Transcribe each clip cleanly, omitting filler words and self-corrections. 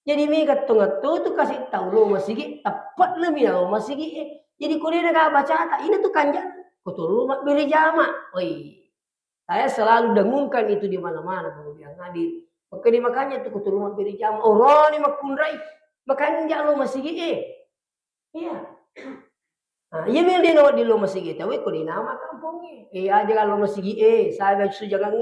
Jadi mereka tengah-tengah tu kasih tahu lo masigi tepat lebih lo masigi. Jadi kau dia nak baca tak ini tu kanjan. Kau tu lo mak beri jama. Oi. Saya selalu dengungkan itu di mana-mana kemudian hadir. Maka di makanya tu kau tu lo mak beri jama. Orang ni mak kundrai. Makanya lo masigi Iya. Nah, iya mel dia nawat di lo masigi tahu kau di nama kampungnya. Aja kalau masigi saya sudah jangan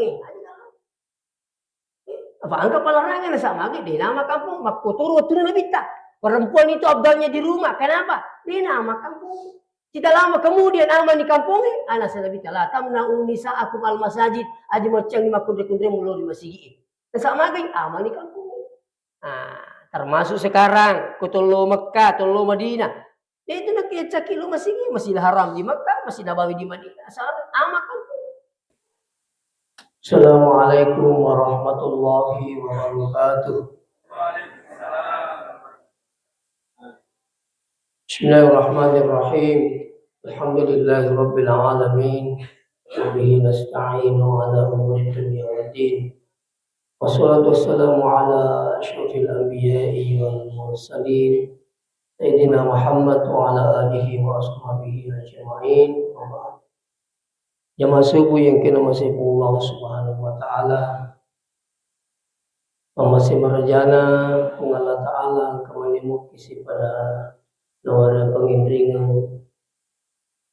apa anggap larangan sama di nama kampung mak kotor waktu na bita. Perempuan itu abdalnya di rumah. Kenapa? Di nama kampung. Tidak lama kemudian aman di kampung anak saya bita lah. Tamna unisa aku al masajid aja macam lima kundre mulo di masjid. Sama lagi aman di kampung. Nah, termasuk sekarang kutolo Mekah, tolo Madinah. Itu nak caki lo masih haram di Mekah, masih nabawi di Madinah. Asal aman kampung. Assalamualaikum warahmatullahi wabarakatuh. Bismillahirrahmanirrahim. Alhamdulillahi rabbil alamin. Wa bihi nasta'inu ala umuri dunya waddin. Wassalatu wassalamu ala asyrafil anbiya'i wal mursalin. Sayyidina Muhammad wa ala alihi wa ashabihi ajma'in. Jamaah subuh yang kena masih Allah Subhanahu wa taala. Masih merajana kung Allah taala kamanimuk isi pada nawara pangindringan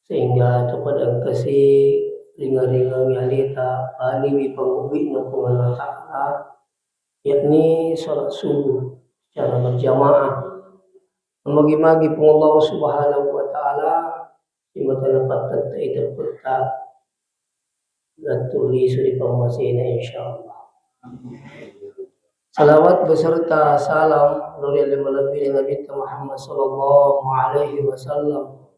sehingga kepada kasih ringan-ringan yalita aliwi pangubi na kung Allah taala yakni salat subuh secara berjamaah. Magi-magi pung Allah Subhanahu wa taala di mata dapat itu peta dan tulis di pemasina insyaallah. Salawat beserta salam nuri lebih Nabi Muhammad sallallahu alaihi wasallam.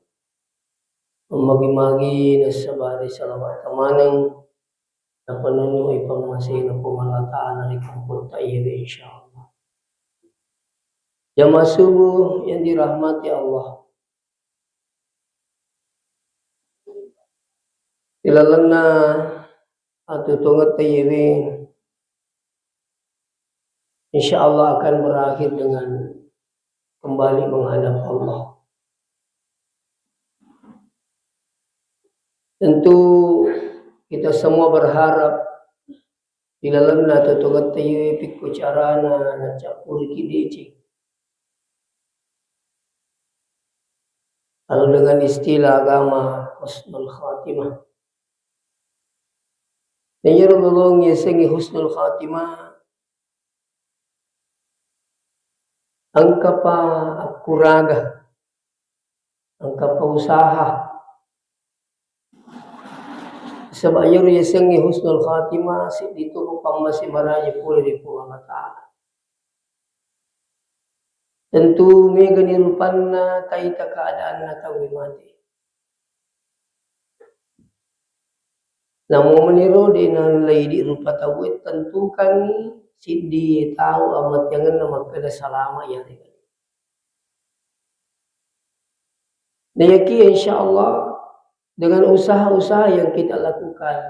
Magi-magi nasabari salawat tamanang napanunui pemasina pemalataan dari kampung tayyib insyaallah. Jamaah subuh yang dirahmati Allah. Ilalana atau tongat tayyib insyaallah akan berakhir dengan kembali menghadap Allah. Tentu kita semua berharap ilalana atau tongat tayyib pikku carana na capuri kideci. Kalau dengan istilah agama husnul khatimah. Nayarululong yasengi husnul khatimah. Angka pa akuraga. Angka pa usaha. Sabayar yasengi husnul khatimah dito ko pamasi maraja puli di Allah Ta'ala. Tentu may ganirupan na taita keadaan na tawi mati. Namun meniro di nalay di rupa tawit tentu kami sidi tahu amat jangan nama kada salama ya. Nayaki insyaallah dengan usaha-usaha yang kita lakukan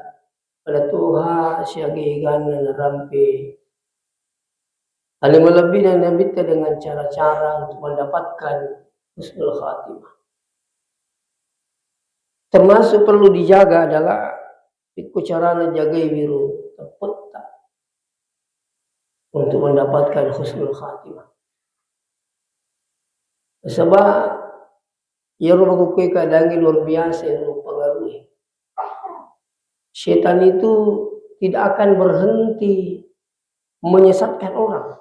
pada Tuhan siagigan na narampi. Alim lebih dan Nabi dengan cara-cara untuk mendapatkan husnul khatimah. Termasuk perlu dijaga adalah ikut cara jagai wiru tepat untuk mendapatkan husnul khatimah. Sebab ia rumah kue keadaan luar biasa yang mempengaruhi. Setan itu tidak akan berhenti menyesatkan orang.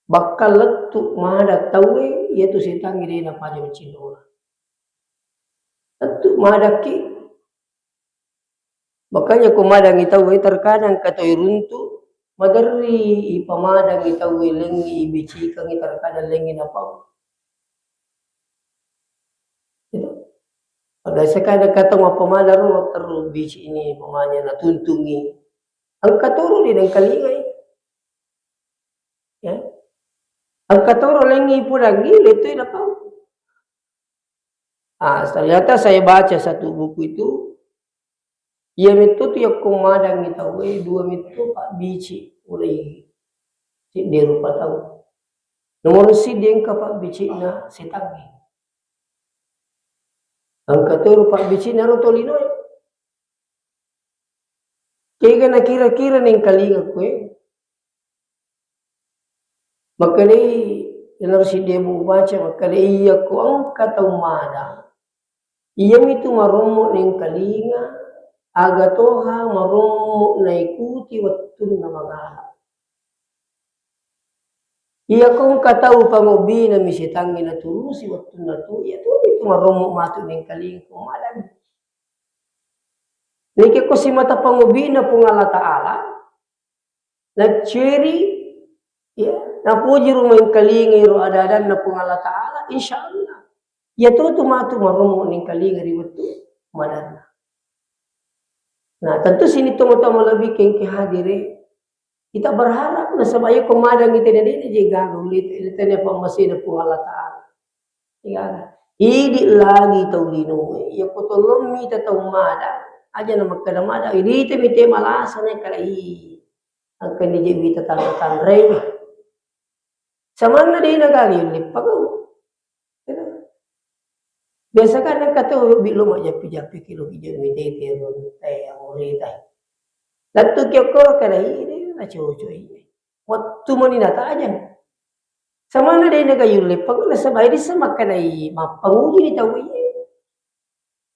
Bakal letuk mahada tawe yaitu setan gede na paja mencinta orang. Letuk mahada ki. Makanya kumadang itawe terkadang katoi runtu madari ipamadang itawe lengi ibici kang terkadang lengi napau. Itu. Pada sekadang kata mapamadar lo terus bici ini pamanya na tuntungi. Ang katuro din ang kalingai. Ya. Ang katuro lengi pulang gile itu napau. Ternyata saya baca satu buku itu. Ia itu yang kumadang itawe dua itu pak bici ulai Dia rupa tahu. Nomor si dia kapak bicina setangi. Angka tu rupa bicina rotolino. Kaya na kira-kira ning kalinga ko Makali yanar si dia baca makali iya ko ang katumada. Iya itu maromo ning kalinga aga toha maromo na ikuti wattun na magala. Iya kong katau pangobi na misitangi na turusi wattun na tu, iya tu itu maromo matu ning kalinga ko malang. Niki ko si mata pangobi na pungala taala, nagcheri, ya, napuji rumah yang kalinga ro adadan na pungala taala, insyaallah. Ya tu matu maromo ning kalinga riwatu madana. Nah, tentu sini tunggu-tunggu lebih kengke hadire. Kita berharap na sabaya kumadang ite na din jiga gulit ite na pamasin na pungala taala. Ya, idi lagi taulino, ya kutulumi ta taumada. Aja na magkadamada, idi ite mite malasa na kalai. Ang kaniji bita tanrey. Saman na din nagagilip pagaw. Biasa kan kata bilo aja pijapi kilo kijo mite tero teh orita. Lalu kyokor kada ini na cuy. Waktu manina ta aja. Sama na din nagayulip pag na sabay di sa makanay mapanguji ni tawi.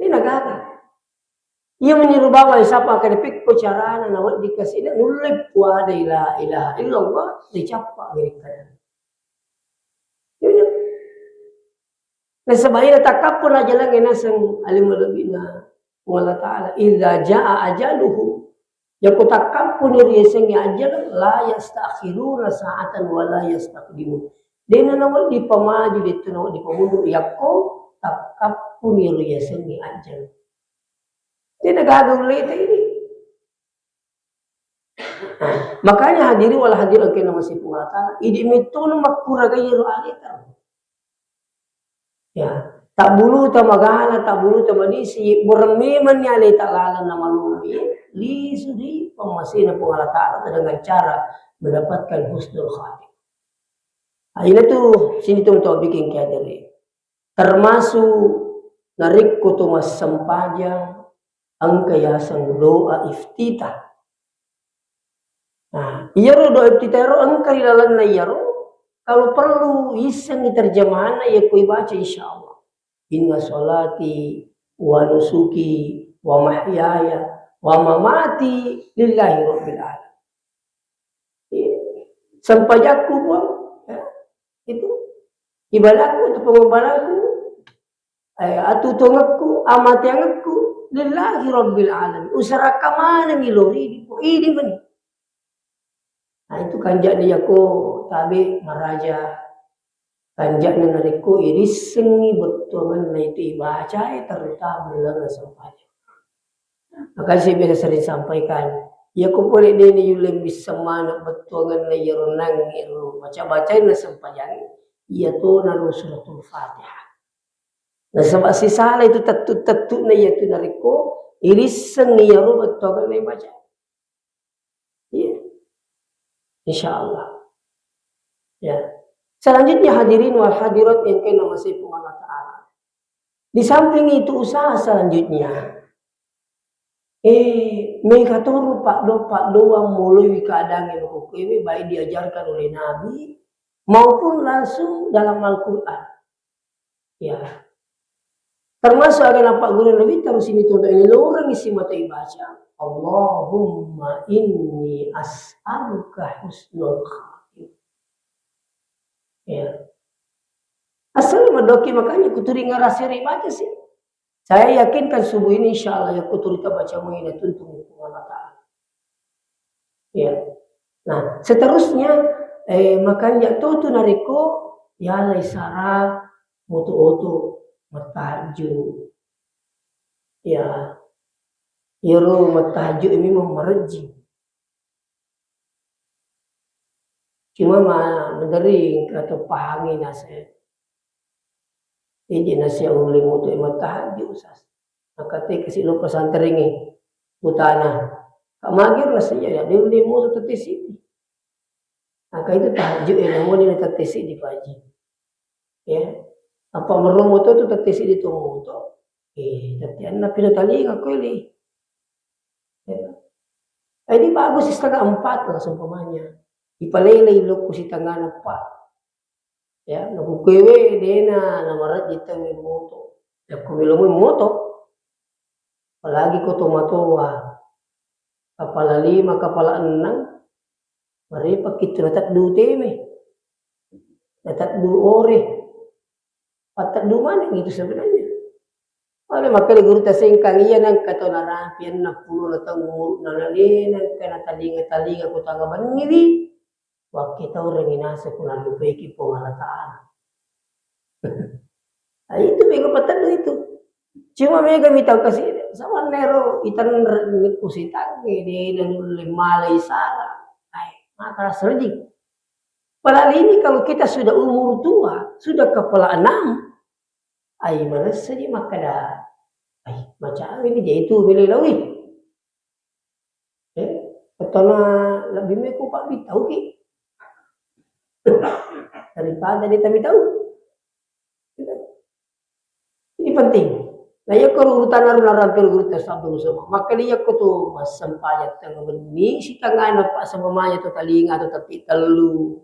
Di nagaga. Ia menyerubawa siapa kada pik ko carana na wad dikasih na nulip wa da ilaha illallah dicapa gerikan. Nah sebaiknya takapun aja lang inasang alim lebih na Allah Ta'ala idza jaa ajaluhu yaku takapun rieseng ajal la yastakhiruna sa'atan wa la yastaqdimun. Dena nawal di pamaju dito nawal di pamundur yakko takapun rieseng ajal. Dia nagagawin lete ini. Makanya hadiri wala hadir ang kinamasi Allah Ta'ala idi mitono makura gayro alita. Ya, tak bulu ta magala, tak bulu ta manisi, bermeman niya alay ta'ala na malumi, liso di pamasin na pong alatala dengan cara mendapatkan husnul khatim. Ayun itu sini tuh bikin kaya dari. Termasuk narik ko tumas sampajang ang kayasang doa iftitah. Nah, iyaro doa iftitah ro ang karilalan na iyaro. Kalau perlu iseng terjemahan ya kui baca insyaallah. Inna sholati wa nusuki wa mahyaya wa mamati lillahi rabbil alamin. Sampajaku buang ya, itu ibadahku atau pengorbananku atutungakku amatiangaku lillahi rabbil alamin. Usaraka mana milori ini mani. Nah itu kanjak dia ko tabi maraja kanjak na nariko irisengi betulan na itu ibaca terutama dalam sampainya. Maka saya biasa sering sampaikan, ya ko boleh deni yulim bisa mana betulan na yeronang iru baca na sampaian, iya to na suratul Fatihah. Nah sebab si salah itu tetu na iya tu nariko irisengi yeru betulan na ibaca. Iya. Insyaallah. Ya. Selanjutnya hadirin wal hadirat yang kena masih Allah Ta'ala. Di samping itu usaha selanjutnya. Mereka tuh pak doang mulai keadaan yang hukum baik diajarkan oleh Nabi maupun langsung dalam Al-Quran. Ya. Termasuk akan apa guru Nabi terus ini tuh ini orang isi mata baca. Allahumma inni as'aluka husnul khatim. Ya. Asal madoki makanya kuturi ngarasiri baca sih. Saya yakinkan subuh ini insyaallah ya kuturi kita baca muina tuntung Allah Ta'ala. Ya. Nah, seterusnya makanya tu nariko ya laisara mutu matahaju. Ya. Yoro matahaju ini memerji. Cuma mendering atau pahami nasi. Ini nasi yang boleh mutu matahaju usas. Maka te kasih lo pesantrengi utana. Kamagir nasi ya dia boleh mutu tetesi. Maka itu tahajud namun ini tertesi di pagi. Ya. Apa meromo tu tertesi di tomo tu. Tapi anak pindah tali ngaku ini. Ya. Ini bagus setengah 4 lah seumpamanya. Ipalele ilo si tengah 4. Ya, naku kewe dena namarat kita moto. Ya kumilomo moto. Apalagi ko tomatoa. Kepala 5, kepala 6. Mari pakit natat 2 teme. Natat 2 ore. Patat 2 mana gitu sebenarnya. Oleh maka di guru tasengkang iya nang kato narapian na pulo na tang umurut na nalinan ka na talinga ko tanga banili. Wag kita orang inasa ko na lupeki pangalataan. Ay itu mega patado itu. Cuma mega mitau kasi sama nero itan niku sitange di nang malay sara. Ay maka serjik. Padahal ini kalau kita sudah umur tua, sudah kepala 6, ay malas saja makada. Ay macam ini je itu beli lawi. Katana lebih meko pak tahu ki. Daripada dia tak tahu. Ini penting. Nah ya kalau urutan naruh urutan sabtu semua. Maka dia ko tu mas sampayat tang beni si tangga na pak sama maya tu talinga tu tapi telu.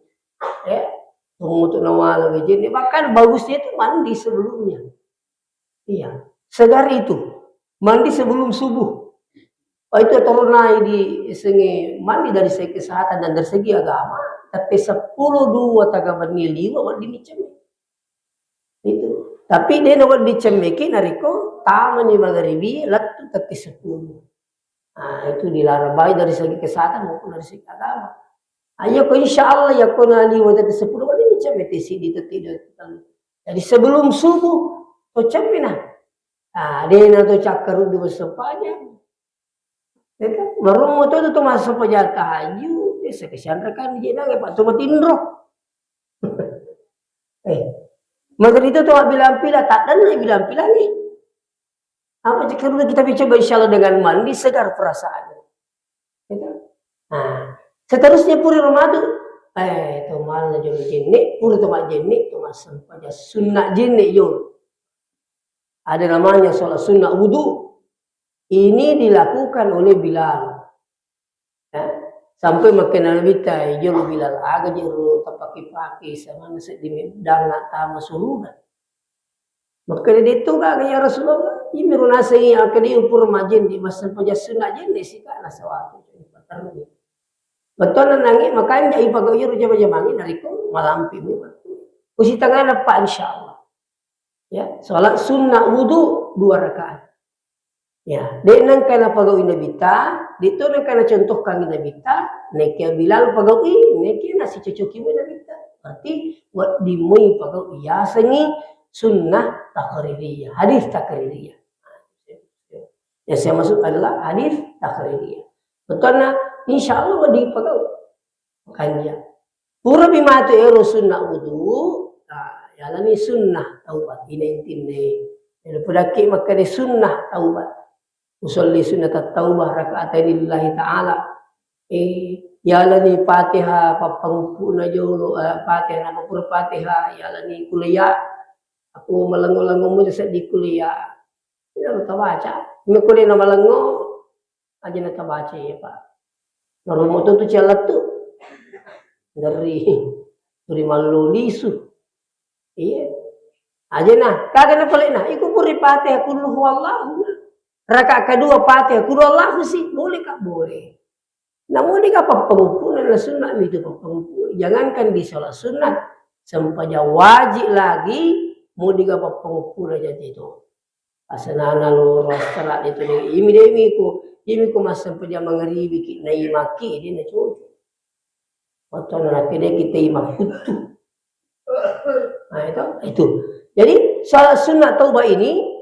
Untuk nawala begini. Bahkan bagusnya itu mandi sebelumnya. Iya. Segar itu. Mandi sebelum subuh. Itu turunai di segi mandi dari segi kesehatan dan dari segi agama. Tapi 10-2 taga bernili wawat dimicam. Itu. Tapi dia nawat dicemeki nariko tamani magharibi latu tapi 10. Nah itu dilarang baik dari segi kesehatan maupun dari segi agama. Ayo ko insyaallah ya ko nali wajah 10 wali dicemeti si di tidak. Jadi sebelum subuh to cemina. Ah dia na to cakar du sepanya. Itu baru moto itu masuk saja tahajud, sekesian rekan di nang Pak Sobat Indro. Magari itu tuh bilang pila tak dan bilang pila nih. Apa jika kita coba insyaallah dengan mandi segar perasaan. Gitu. Nah, seterusnya puri Ramadan. Itu malna jolo jenik, puri to jenik to masam pada sunnah jenik yo. Ada namanya sholat sunnah wudu. Ini dilakukan oleh Bilal. Ya. Sampai makin albitai jolo Bilal aga jero tapaki-paki sama nasi di danga tama suruhan. Maka dia itu kan ya Rasulullah, ini runasi akan diukur majin di masa pajasuna jenis sih kan nasawatu. Betul nangi makanya ipago yur jama-jamangi nariko malampi mu. Usi tengah apa insyaallah. Ya, salat sunnah wudu 2 rakaat. Ya, dia nang kana pagawi nabita, dito nang kana contoh kang nabita, nekia Bilal pagawi, nekia nasi cocoki mo nabita. Berarti buat dimui pagawi ya sengi sunnah takririyah, hadis takririyah. Yang saya maksud adalah hadis takririyah. Betul na insyaallah wa di pagawi. Kanya. Pura bimatu ero sunnah wudu, ya ni sunnah taubat ini intine. Daripada ki maka di sunnah taubat. Usolli sunnat taubah raka'atain lillahi ta'ala. Yalani Fatihah papangpuna jolo Fatihah nama pura Fatihah yalani kuliah. Aku melengo-lengo mo sa di kuliah. Ina ta baca. Mi kuliah na melengo aja na ta baca ya Pak. Narumo tu cialat tu. Dari malulisu. Iya. Aja nah, kagak na pala na. Iku puri Fatihah kullu huwallahu. Rakaat kedua Fatihah kullu Allahu sih boleh kak boleh. Namun di kapal pengumpul sunnah itu pengumpul. Jangankan di sholat sunnah sampai wajib lagi mau di kapal pengumpul aja itu. Asanana lo rasalat itu nih. Imi ku mas sampai dia mengeribi kita imaki dia nak cuci. Atau nak kita imak kutu. Nah itu. Jadi sholat sunnah taubah ini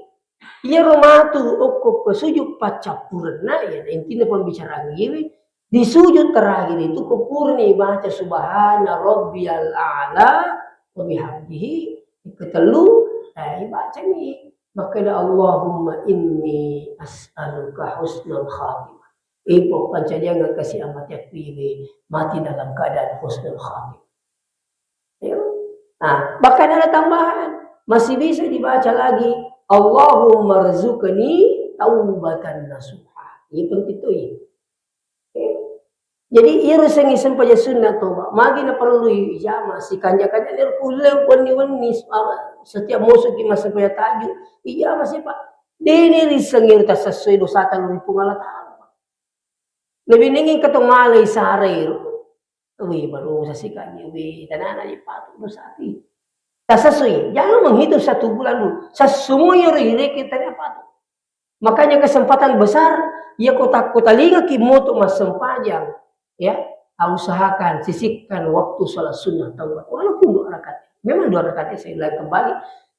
ia romatu okko sujud pacapurna ya intinya pembicaraan ini di sujud terakhir itu kupurni baca subhana rabbiyal a'la wa bihamdihi ketelu baca nih maka Allahumma inni as'aluka husnul khatimah Ipo pancajangan kasih amat yakwi mati dalam keadaan husnul khatimah. Nah, bahkan ada tambahan, masih bisa dibaca lagi, Allahumma rzuqni taubatan nasuha. Ini penting tuh ya. Jadi iru sengi sempaja sunnah toba. Magi na perlu ijama si kanja-kanja lir kulew wani setiap musuh ki masa paya taju. Ijama si Pak. Dene ri sengir ta sesuai dosa tan ri pungala ta. Lebih ningin katong malay sa areiro. Uwi baru sa si kanya uwi tanana di patu dosa ti. Ta sesuai. Jangan menghitung 1 bulan dulu. Sa semua iri kita ni apa? Makanya kesempatan besar ya kota liga ki moto mas sempajang. Ya, usahakan sisihkan waktu sholat sunnah taubat walaupun 2 rakaat. Memang 2 rakaat saya ulang kembali.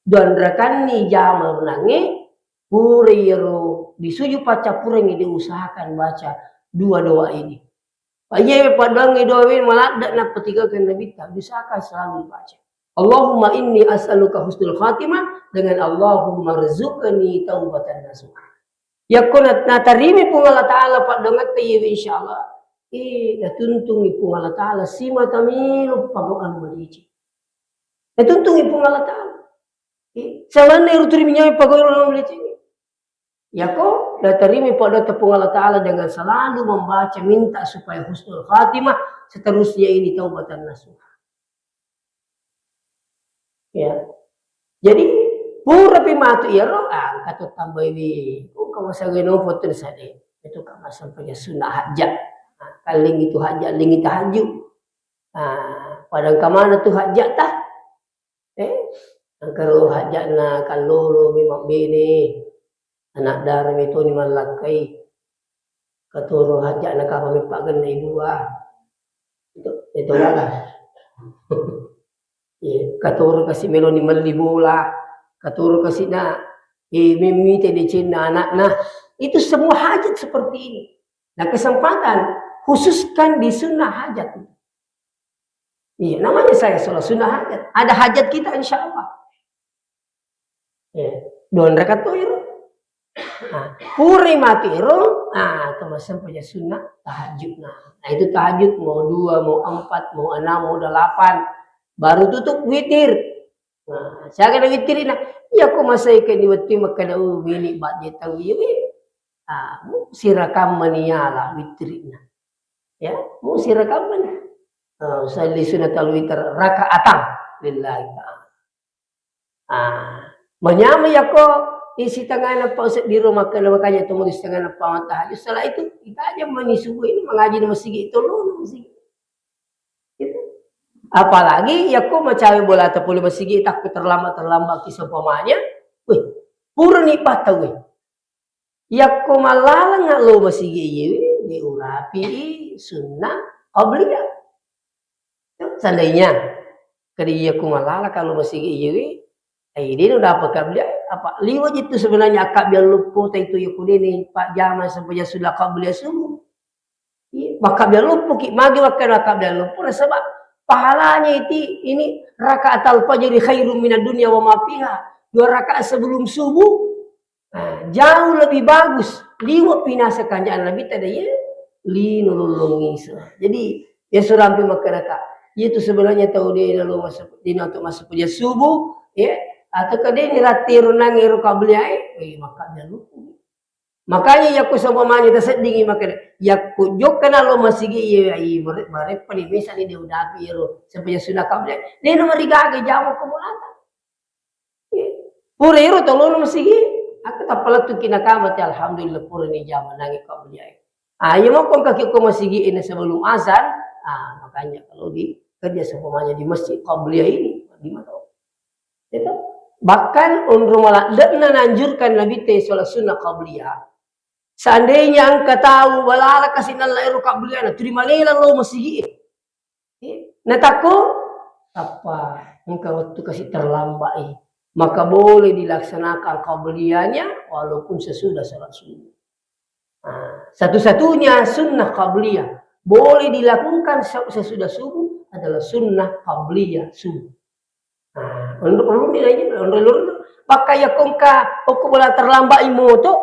2 rakaat ni jama menangi puriro disuju paca purengi diusahakan baca 2 doa ini. Paye padangi doa ini maladak nak petigakan Nabi tak usahakan selalu baca. Allahumma inni as'aluka husnul khatimah dengan Allahumma rzuqni taubatan nasuha. Ya kunat natarimi pun Allah Ta'ala pak dongat tayi insyaallah. Natuntungi pun Allah Ta'ala sima tamilu pagokan malici. Natuntungi pun Allah Ta'ala. Salana iruturi minyai pagokan malici. Ya ko, natarimi pada tepung Allah Ta'ala dengan selalu membaca minta supaya husnul khatimah seterusnya ini taubatan nasuha. Ya. Jadi pura pimatu iya roa katut tambah ini. Kau masa geno foto sade. Itu kama sampai sunnah hajat. Kaling itu hajat, ling itu haju. Padang kamana tuh hajat tah? Kalau hajat na kalolo memang bini anak darah itu ni malakai. Katuro hajat na kami pagan na dua. Itu lah. Katuro kasi melo ni malibola. Katuro kasi na mimite di Cina anak nah. Itu semua hajat seperti ini. Nah kesempatan khususkan di sunnah hajat. Iya, namanya saya sholat sunnah hajat. Ada hajat kita insya Allah. 2 rakaat tuh iru. Puri mati iru. Kemasan punya sunnah tahajud. Nah itu tahajud mau 2, mau 4, mau 6, mau 8. Baru tutup witir. Nah, saya kena witirin. Ya aku masa ikan di witir makanya ini badnya tahu ini. Sirakam maniala witirina. Ya, mau sirakaman. Salli sunatal witir rakaatan lillahi ta'ala. Menyama ya ko isi tangan apa usah di rumah kalau makanya itu mau di tangan apa tahajud. Setelah itu kita aja menisubu ini mengaji di masjid itu loh masjid. Itu. Apalagi ya ko macawe bola tapuli masjid takut terlambat kisah pamanya. Wih, pura ni patah wih. Ya ko malala nggak lo masjid ini diurapi sunnah qabliyah. Seandainya kerja kumalala kalau masih ini, ini udah apa qabliyah apa liwat itu sebenarnya akak biar lupa itu ya kudini Pak Jamal sampai sudah qabliyah semua. Maka biar lupa ki magi waktu akak biar lupa sebab pahalanya itu ini rakaat al-fajr khairum minad dunya wa ma fiha. 2 rakaat sebelum subuh jauh lebih bagus. Liwat pinasakan jangan lebih tadi ya. Linulungi. Jadi ya surampi masyarakat. Itu sebenarnya tahu dia lalu masuk dina untuk masuk punya subuh ya atau kadang ngiratiru nangiru qabliyah maka dia lupa. Makanya ya ku sama manya tersedingi maka ya ku jok kana lo masih iya bare pani misalnya dia udah biru sampai sudah qabliyah dia nomor 3 jauh kumulata. Pura iru tolong masih aku tak pelak tu kina kamat alhamdulillah pura ni jaman nangi qabliyah. Ya mau kong kaki ku masih ini sebelum azan makanya kalau di kerja seumpamanya di masjid qabliyah ini gimana? Itu bahkan undur malah dan anjurkan Nabi teh sholat sunnah qabliyah. Seandainya engkau tahu balala kasih nalairu qabliyah, terima lela lo masjid. Nataku apa engkau waktu kasih terlambat maka boleh dilaksanakan qabliyahnya walaupun sesudah sholat sunnah. Satu-satunya sunnah qabliyah boleh dilakukan sesudah subuh adalah sunnah qabliyah subuh. Untuk perlu nilainya, untuk pakai ya kongka, aku boleh terlambat imoto,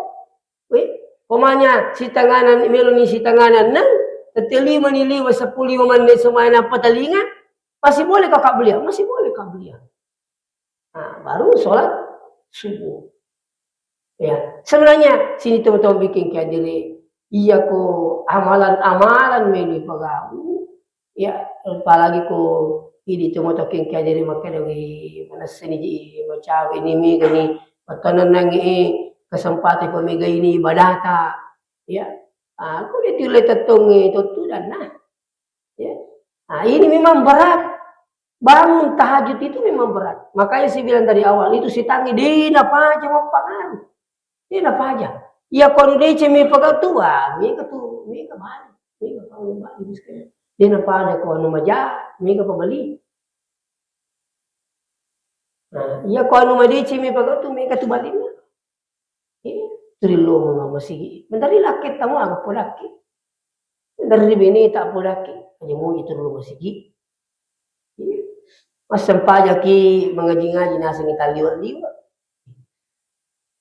Pemanya si tanganan meloni si tanganan nang teteli manili wasapuli manili semuanya apa telinga masih boleh kakak beliau, masih boleh kakak beliau. Nah, baru sholat subuh. Ya, sebenarnya sini teman-teman bikin kayak diri, iya ko amalan-amalan meli pagawu. Ya, apalagi ko ini teman-teman bikin kayak diri makanya mana sini di macam ini mi gani patanan nangi kesempatan pemiga ini ibadah tak. Ya, aku ditulis tetong itu dan nah. Ya, nah ini memang berat. Bangun tahajud itu memang berat. Makanya saya bilang dari awal itu si tangi dina apa aja mau pangan. Dina apa aja. Ya kalau dia cemi pakai tua, mereka tuh mereka balik, mereka panggil balik sekarang. Dina apa ada kalau nama jah, mereka pembeli. Nah, ya kalau nama dia cemi pakai tuh mereka tuh balik. Ini trilong nama sih. Mentari laki tamu aku laki. Dari bini tak laki. Hanya mau itu dulu masih. Mas sampah ki mengaji-ngaji nasi kita liwat-liwat.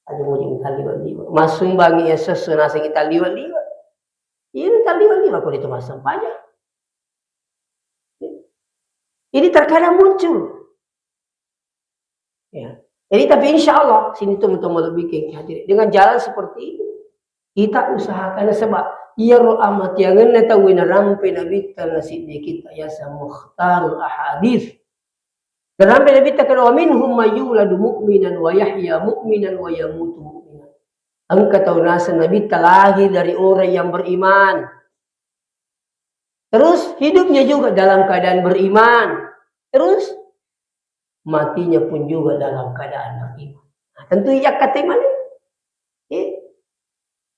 Ada mau kita liwat-liwat. Mas sumbangi ya sesu nasi kita liwat-liwat. Ini tak liwat-liwat kalau itu mas sampah aja. Ini terkadang muncul. Ya. Jadi tapi insya Allah sini teman-teman lebih bikin dengan jalan seperti ini kita usahakan sebab ia roh amat yang neta wina rampe nabi nasi kita ya samukhtarul ahadith. Dan sampai Nabi tak kata minhum mayyuladu mu'minan wa yahya mu'minan wa yamutu mu'minan. Engkau tahu nasa Nabi lahir dari orang yang beriman. Terus hidupnya juga dalam keadaan beriman. Terus matinya pun juga dalam keadaan beriman. Nah, tentu ia kata mana?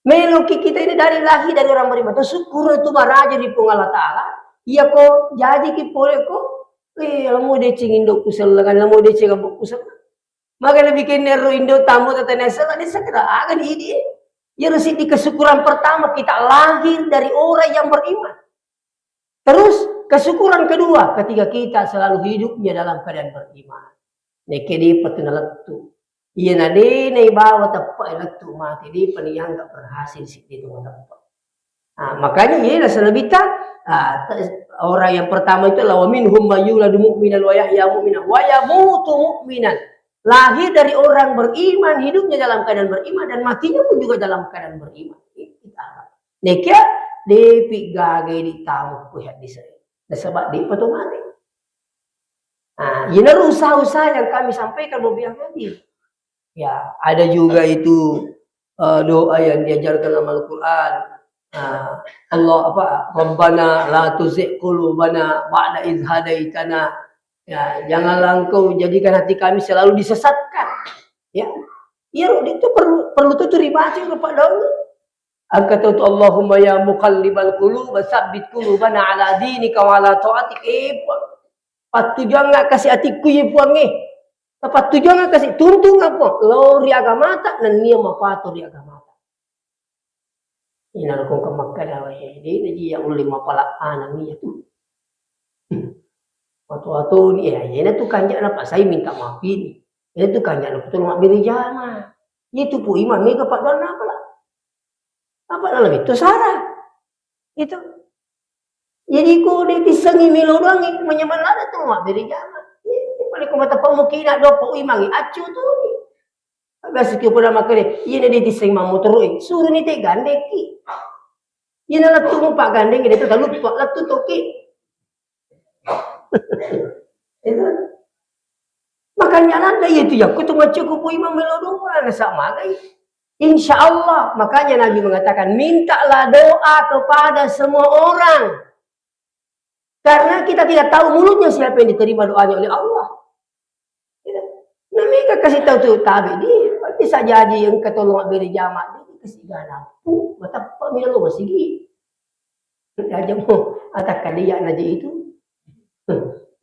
Meloki kita ini dari lahir dari orang beriman. Terus syukur itu maraja di Allah Ta'ala. Ia kok jadi kipole kok. Alam dia cingin dok kusel kan, alam dia cingin dok kusel. Maka bikin nero indo tamu tetenya salah dia segera akan ini. Ya resiti kesyukuran pertama kita lahir dari orang yang beriman. Terus kesyukuran kedua ketika kita selalu hidupnya dalam keadaan beriman. Nekedi patuna tu. Iya nade nei bawa tepat tu mati di peniyang tak berhasil sih itu tepat. Nah, makanya ini selebita orang yang pertama itu wa minhum mayyuladu mu'minan wa yahya mu'minan wa yamutu mu'minan. Lahir dari orang beriman, hidupnya dalam keadaan beriman dan matinya pun juga dalam keadaan beriman. Nekia depi gagai di tamu ku hadis saya. Sebab di patu mati. Nah, ini usaha-usaha yang kami sampaikan mau bilang tadi. Ya, ada juga itu doa yang diajarkan dalam Al-Qur'an. Allah Rabbana la tuzigh qulubana ba'da idh hadaitana. Ya, janganlah engkau jadikan hati kami selalu disesatkan. Ya. Ya, itu perlu tuh dibaca kepada Allah. Angkat itu Allahumma ya muqallibal qulub tsabbit qulubana ala dinika wa ala ta'atik. Patu jangan kasih hatiku ye puange. Patu jangan kasih tuntung apa? Lori agama tak nan nia mapato di agama. Ina kong kamakada wae di dia ulil mapala anak ni tu. Waktu ni ya ini tu kanjak apa saya minta maaf ini. Ini tu kanjak betul mak beri jama. Itu pu iman ni kepak dan apa lah. Apa dalam itu sarah. Itu. Jadi ko de tisangi melodang menyeman ada tu mak beri jama. Ini paling ko mata pemukina do pu iman acu tu ni. Agak sikit pula makanya, ini dia diseng mamu terus. Suruh ni teh gandeki. Ini latu mu pak gandeng ini tu lalu pak latu toki. Makanya nanda itu ya, kutu cukup imam melodoa sama guys. Insya Allah, makanya Nabi mengatakan mintalah doa kepada semua orang. Karena kita tidak tahu mulutnya siapa yang diterima doanya oleh Allah. Nah, mereka kasih tahu tu tabi dia bisa jadi yang ketolong beri jamaah dia kasih gana pu mata pemila lo masih gitu aja mau atakan dia aja itu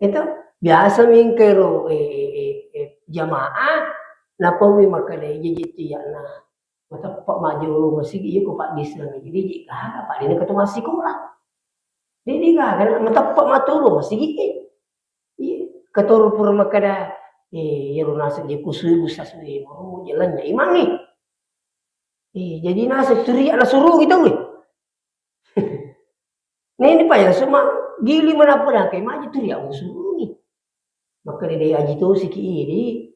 itu biasa mingkero jamaah napa wi makane jadi dia na mata pak maju lo masih gitu ko pak disna jadi jika pak ini ketemu masih kurang jadi kan mata pak matu lo masih gitu ketor pur makada ya nasa dia kusui busas ni mau jalannya imang ni Jadi nasi teriak lah suruh kita weh. Ini pak ya semua gili mana pun kayak maju teriak suruh ni. Maka dia aji tu sikit ini.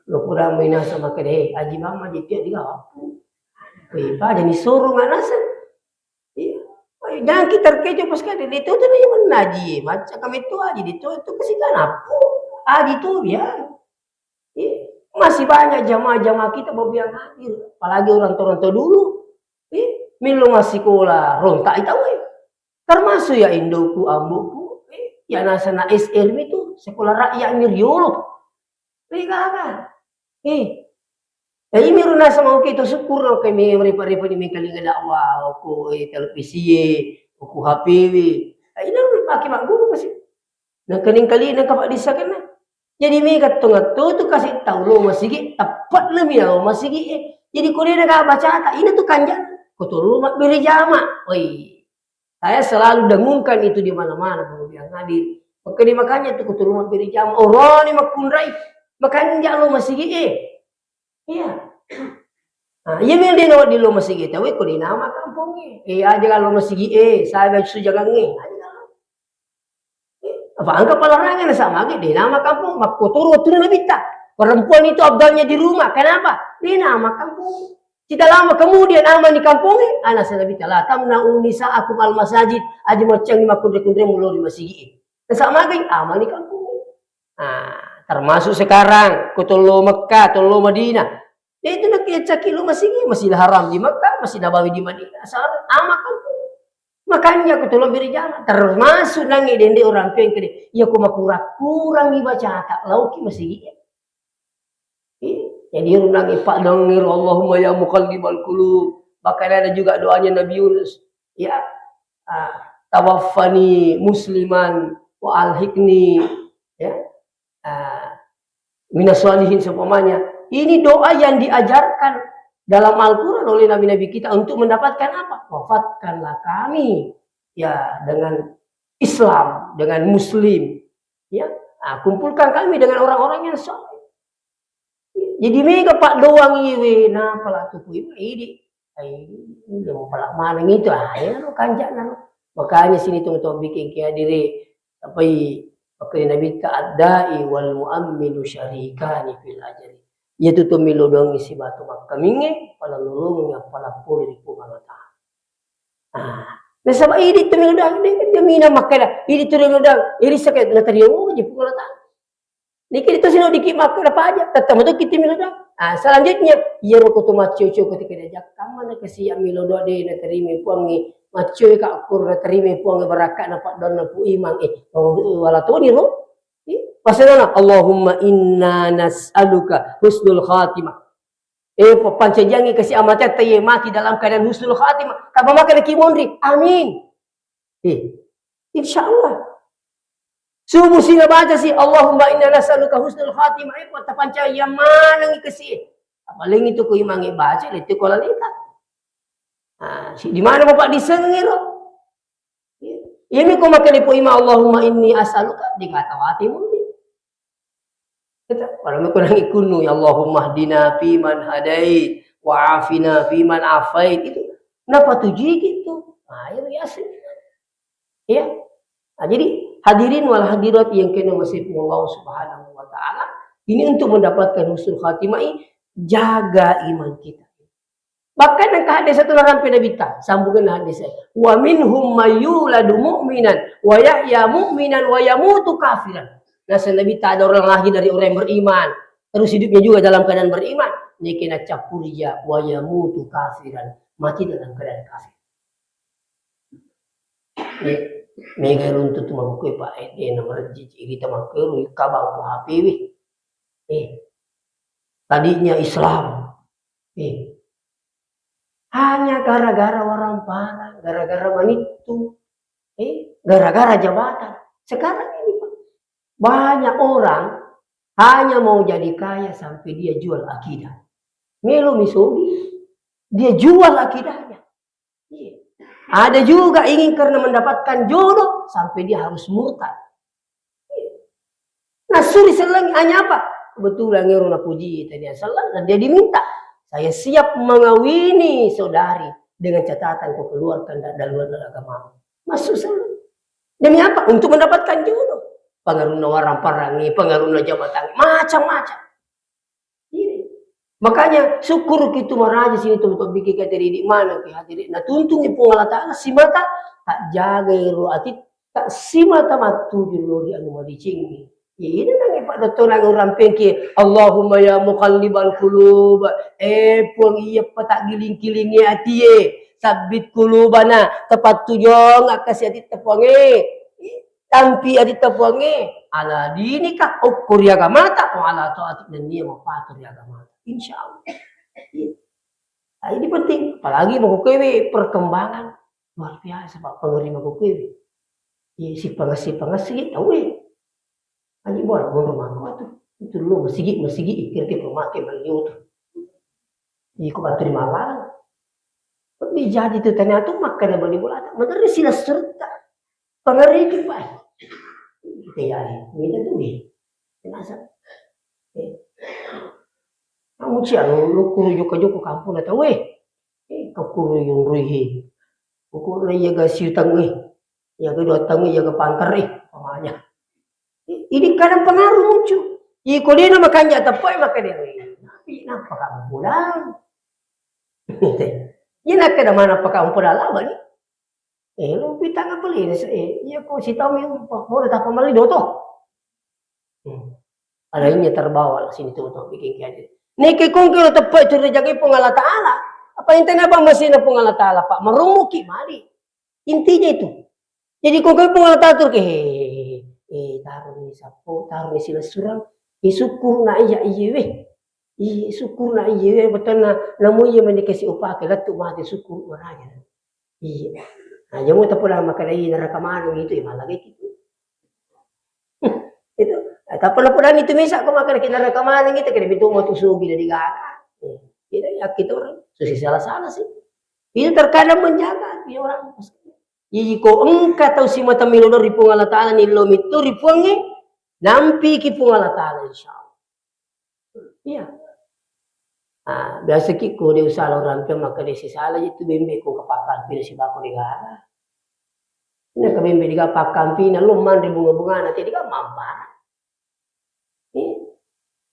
Lo kurang main sama kede aji mama jadi dia apa? Pak jadi suruh nggak nasi. Jangan kita terkecoh pas kali itu tu yang mana aji macam kami tu aji itu kesikan apa? Aji tu ya. Masih banyak jamaah-jamaah kita yang hadir, apalagi orang tua dulu. Milo masih sekolah rontak itu termasuk ya indoku ambuku ya nasana SL itu sekolah rakyat Miriolo kan ini runa sama kita syukur kami mereka di mengkalingan dakwah aku televisi aku HPW ini pakai mak guru kasih nak kening kali nak kapak disakan jadi mereka tengah tu kasih tahu lo masih tepat lebih lo masih jadi kau dia nak baca tak ini tuh kanjang Kutul rumah beli jama. Saya selalu dengungkan itu di mana-mana kemudian hadir. Makanya tuh kutul rumah beli jama. Orang ni makundrai. Makanya lo masih iya. Nah, iya memang dia di lo masih tapi kau di nama kampungnya. Aja kalau masih saya baca jangan apa anggap larangan sama di nama kampung. Makotor waktu nabi tak. Perempuan itu abdalnya di rumah. Kenapa? Di nama kampung. Tidak lama kemudian aman di kampung anak saya lebih telah tamna unisa aku al masajid aja macam lima kundre mulu di masjid. Sama lagi aman di kampung. Termasuk sekarang kutulu Mekah, tulu Madinah. Itu nak kilo masih haram di Mekah, masih Nabawi di Madinah. Asal aman kampung. Makanya kutulu berjamaah termasuk nangi dende orang tua yang kede. Ya aku kurang dibaca tak lauki masih. Jadi runang ipak dongir Allahumma ya muqallibal qulub. Bahkan ada juga doanya Nabi Yunus. Ya. Tawaffani musliman wa alhiqni ya. Minas sholihin seumpamanya. Ini doa yang diajarkan dalam Al-Qur'an oleh nabi-nabi kita untuk mendapatkan apa? Wafatkanlah kami ya dengan Islam, dengan muslim. Ya. Kumpulkan kami dengan orang-orang yang saleh. Jadi mereka pak doang iwe na pala tupu ini mau pala mana gitu ya lo kanjak na makanya sini tuh bikin kaya diri apa pakai nabi ta'addai wal mu'ammilu syarikani fil ajri yaitu tuh milo doang isi batu makaminge pala lulungnya pala puli di pumangata nah sabab ini tuh milo doang dia mina makanya ini tuh milo doang ini sakit na tariyo di pumangata Dikit itu sino dikit mak apa aja, tetap itu kita milodo. Selanjutnya, ia rokoto macio ketika diajak kamu nak kasih milodo de nak terima puangi macio kak kur nak terima puangi berakat nampak don napu imang wala tu ni ro. Pasal Allahumma inna nas'aluka husnul khatimah. Pancajangi kasih amatnya taye mati dalam keadaan husnul khatimah. Kabah makan kimondri. Amin. Insyaallah. Subuh sila baca sih Allahumma inna nas'aluka husnul khatimah ta panca yang mana ngi kasih. Paling itu ku imangi baca itu kola lita. Di mana Bapak disengir? Ini ko makalipo ima Allahumma inni as'aluka di ngatawati mo. Kita kalau ko nang ikunu ya Allahumma hdina fi man hadait wa afina fi man afait itu napa tuji gitu. Ya biasa. Ya. Jadi hadirin wal hadirat yang kena masih Allah Subhanahu wa taala, ini untuk mendapatkan husnul khatimah, jaga iman kita. Bahkan yang hadis satu orang Nabi ta, sambungan hadis saya. Wa minhum mayyuladu mu'minan wa yahya mu'minan wa yamutu kafiran. Nah, Nabi ta ada orang lahir dari orang yang beriman, terus hidupnya juga dalam keadaan beriman. Ini kena capuria wa yamutu kafiran, mati dalam keadaan kafir. Mega runtut mangkoi pak nama kita mangkoi kabang HPW. Tadinya Islam. Hanya gara-gara orang parang, gara-gara manitu, gara-gara jabatan. Sekarang ini pak, banyak orang hanya mau jadi kaya sampai dia jual akidah. Melo misodi, dia jual akidahnya. Ada juga ingin karena mendapatkan jodoh sampai dia harus murtad. Nah suri selang hanya apa? Kebetulan ngeruna puji tadi salam dan dia diminta Saya siap mengawini saudari dengan catatan kau keluarkan dari luar agama. Masuk saja. Demi apa? Untuk mendapatkan jodoh. Pengaruhnya orang perangi, pengaruhnya jabatan, macam-macam. Ini. Makanya syukur kita maraja sini untuk bikin kateri di mana ke hadirin. Nah tuntung ipu Allah Ta'ala si mata tak jaga ru ati tak si mata matu julu di anu madicing. Ini nang ipak dato nang orang pengki Allahumma ya muqallibal qulub puang iya patak giling-gilingi ati sabit qulubana tepat tujong akasi ati tepuange tampi ati tepuange ala dinikah ukur ya gamata o ala taati dan dia mapatur ya gamata insyaallah. Nah, ini penting apalagi mau kewe perkembangan luar biasa Pak pengerima kewe. Si pengasih tahu Aji bola mundur mangko tu. Itu lu masigi ikir pemakai beliau tu. Iko bantu di malam. Tapi jadi tu tanya tu makan beli bola. Menteri sila serta. Pengari itu Pak. Kita ya, minta tu ni. Kenapa? Kamu cian lu kuru joko kampung atau kau kuru yung ruhi. Kuru ya ga siutang ya ga datang ya ga pantar pamanya. Ini kadang pengaruh muncul. Iko dia nama kanja tapoy makan dia. Tapi nampak kamu pulang. Ini nak ke mana apa kamu pulang lah bani? Lu pitang apa ni? Iya kau si tahu yang mau datang pemali doto. Ada ini terbawa lah sini tu untuk bikin kiaje. Nek kau kalau tapoy tu rejaga pengalat Taala. Apa intinya apa masih na pengalat Taala Pak? Merumuki mali. Intinya itu. Jadi kau pengalat Taala tu ke taruh ni sapo, taruh ni sila surang, syukur na iya weh. Syukur na iya weh, betul na namu iya mendikasi upah ke latuk mati syukur orangnya. Iya. Nah, jangan tak pula makan lagi neraka mana gitu, malah kayak gitu. Itu. Tak pula itu misal kau makan lagi neraka mana gitu, kena bintu mau tusugi dari gana. Itu ya kita orang, susah salah sih. Itu terkadang menjaga dia orang. Jiko engka tahu si mata milodor di punga Allah Ta'ala ni lomi tu ripuangi nampi ki punga Allah Ta'ala insyaallah. Iya. Biasa kiko dia usah orang pe maka dia sisala itu bembe ko kapakan pi si bako digara. Ina ka bembe diga pakan pi na lumman di bunga-bunga nanti diga mampar.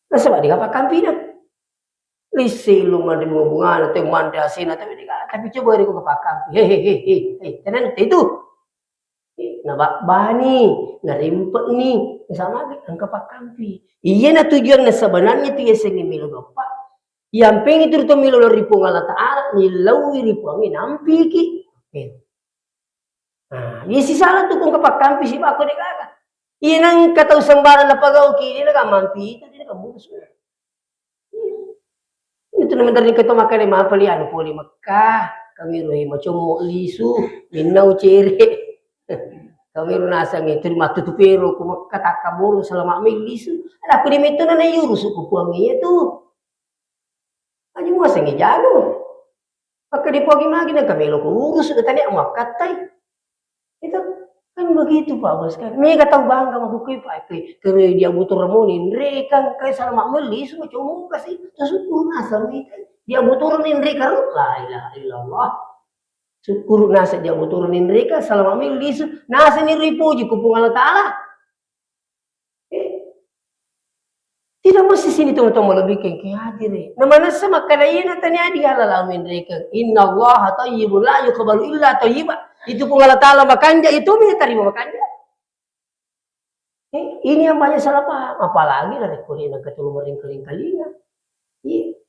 Nasa diga pakan pi na. Lisi lumman di bunga-bunga nanti mandasi nanti diga tapi coba dia ko pakan. Tenan itu. Bani, ngarimpet ni, sama angka pakampi. Iya na tujuan na sebenarnya tu yang sengi milo dopa. Yang pengen itu milo dari Allah Ta'ala, nilawi ripuangi nampi ki. Nah, iya si salah tu kung kapakampi si bako ni kaka. Iya nang kataw sambaran na pagaw ki, dia nakamampi, itu dia nakamuso. Itu naman dari kato makan ni mapali, ano po li Makkah, kami rohi macumo lisu, minaw cere. Kami runasang itu matutupero kumakatakabulo selama milisu. Ada aku dimito na nayurus ko puangi itu. Ano mo sang ijago. Pagka di puangi magi na kami lo ko urus na tani ang makatay. Itu kan begitu Pak Bos kan. May kataw bangga makukuy pa kaya dia butor mo ni rekang kay selama milisu macam kasi tasukul nasa dia butor ni rekang la ilaha illallah. Syukur nasa dia turunin mereka selama milisu nasa ni ripuji kupung Allah Ta'ala. Tidak mesti sini teman-teman lebih hadir. Nama nasa makanaya na tanya di halalamin mereka. Inna Allah tayyibun la yuqbalu illa tayyiba. Itu pun Allah Ta'ala makanja itu bisa terima makanja. Ini yang banyak salah paham. Apalagi dari kuliah dan ketulu mering-kering kalinya.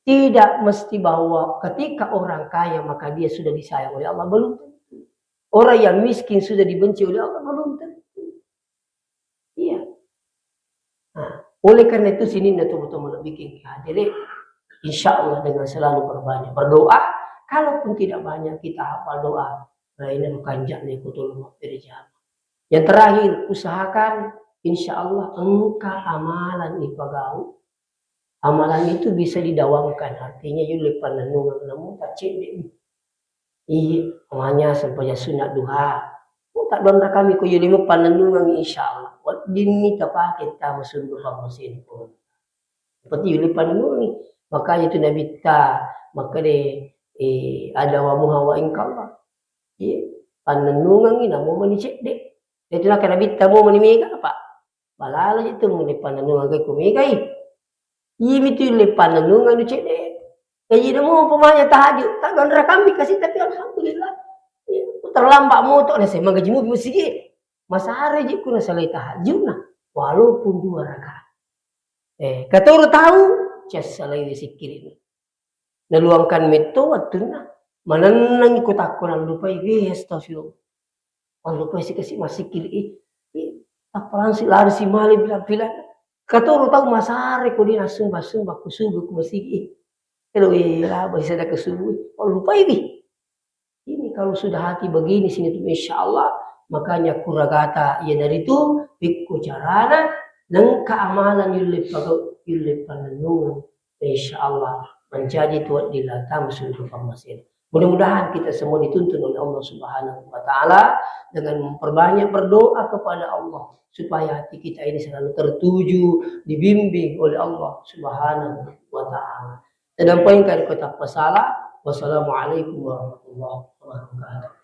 Tidak mesti bahwa ketika orang kaya maka dia sudah disayang oleh Allah, belum tentu. Orang yang miskin sudah dibenci oleh Allah, belum tentu. Iya. Nah, oleh karena itu sini betul-betul bikin hadir. Insya Allah dengan selalu berbanyak berdoa. Kalaupun tidak banyak kita hafal doa. Lainnya kanjak nih kutul berjamaah. Yang terakhir usahakan insya Allah engkau amalan ipagaw. Amalan itu bisa didawamkan, artinya yuk pananungan namun tak cendek. Iya, hanya sampai sunat duha. Tak don kami ko yun mo pananungan insyaallah. Wat din ni tapakin ta masun duha mesin pun. Seperti yun pananungan Makanya itu Nabi ta, maka ada wa muhawa ingkalla. Panenungan ina mo manicek de. Itu nak Nabi ta mo manimega apa? Balala itu mo ni panenungan ke kumigai. Imi tu le panenungan nu cek de. Kaji mo pemanya tahajud, tak gondra kami kasih tapi alhamdulillah. Terlambat motor nah saya menggaji mobil masih masare je kuna salai tahajud nah walaupun 2 rakaat. Katoro tahu cas salai zikir ini. Naluangkan meto watuna mananang ikut aku nang lupa iki astagfirullah. Lupa sih kasih masih kiri apalan si lari si mali bilang katoro tahu masare ko di nasung basung baku subuh ku masih kalau lah bisa ada kesubuh lupa ini. Ini kalau sudah hati begini sini tuh insya Allah makanya kuragata ya dari itu pikku carana nang keamalan yulip panenung insya Allah menjadi tuat dilatam sudah pemasin. Mudah-mudahan kita semua dituntun oleh Allah Subhanahu wa taala dengan memperbanyak berdoa kepada Allah supaya hati kita ini selalu tertuju dibimbing oleh Allah Subhanahu wa taala. Dan poin kata pesalah. Wassalamualaikum warahmatullahi wabarakatuh.